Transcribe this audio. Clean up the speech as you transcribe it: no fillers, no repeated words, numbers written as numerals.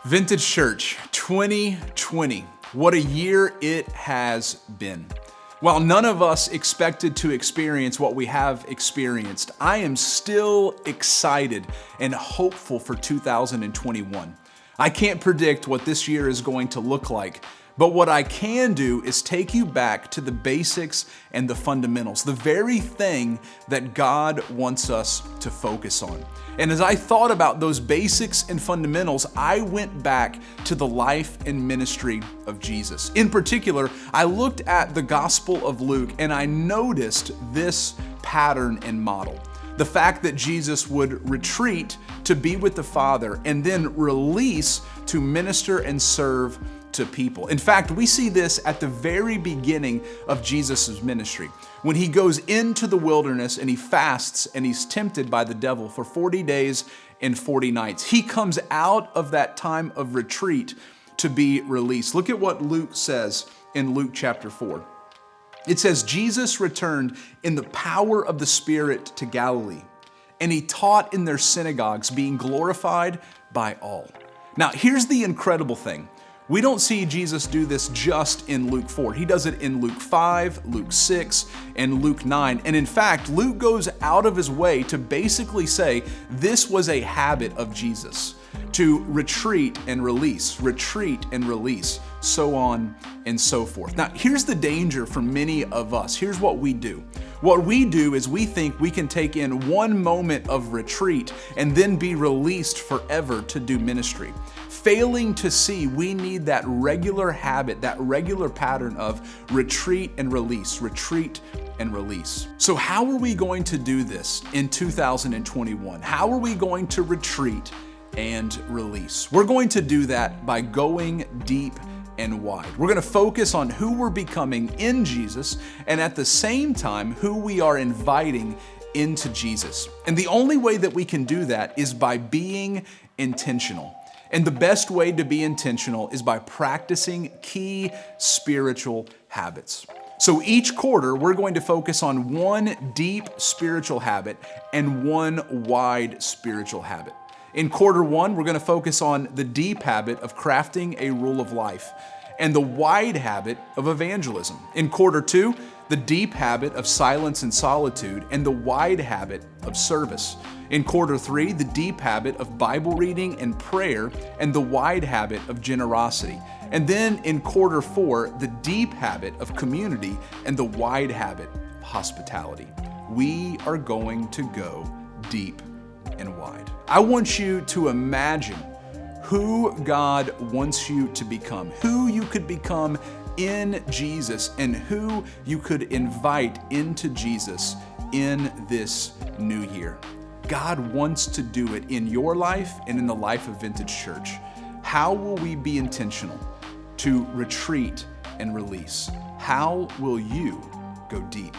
Vintage Church 2020. What a year it has been. While none of us expected to experience what we have experienced, I am still excited and hopeful for 2021. I can't predict what this year is going to look like, but what I can do is take you back to the basics and the fundamentals, the very thing that God wants us to focus on. And as I thought about those basics and fundamentals, I went back to the life and ministry of Jesus. In particular, I looked at the Gospel of Luke and I noticed this pattern and model. The fact that Jesus would retreat to be with the Father and then release to minister and serve to people. In fact, we see this at the very beginning of Jesus' ministry. When he goes into the wilderness and he fasts and he's tempted by the devil for 40 days and 40 nights. He comes out of that time of retreat to be released. Look at what Luke says in Luke chapter 4. It says, Jesus returned in the power of the Spirit to Galilee, and he taught in their synagogues, being glorified by all. Now, here's the incredible thing. We don't see Jesus do this just in Luke 4. He does it in Luke 5, Luke 6, and Luke 9. And in fact, Luke goes out of his way to basically say this was a habit of Jesus, to retreat and release, so on and so forth. Now, here's the danger for many of us. Here's what we do. What we do is we think we can take in one moment of retreat and then be released forever to do ministry. Failing to see we need that regular habit, that regular pattern of retreat and release. So how are we going to do this in 2021? How are we going to retreat and release? We're going to do that by going deep and wide. We're going to focus on who we're becoming in Jesus and at the same time who we are inviting into Jesus. And the only way that we can do that is by being intentional. And the best way to be intentional is by practicing key spiritual habits. So each quarter, we're going to focus on one deep spiritual habit and one wide spiritual habit. In quarter one, we're going to focus on the deep habit of crafting a rule of life and the wide habit of evangelism. In quarter two, the deep habit of silence and solitude and the wide habit of service. In quarter three, the deep habit of Bible reading and prayer and the wide habit of generosity. And then in quarter four, the deep habit of community and the wide habit of hospitality. We are going to go deep and wide. I want you to imagine who God wants you to become, who you could become in Jesus, and who you could invite into Jesus in this new year. God wants to do it in your life and in the life of Vintage Church. How will we be intentional to retreat and release? How will you go deep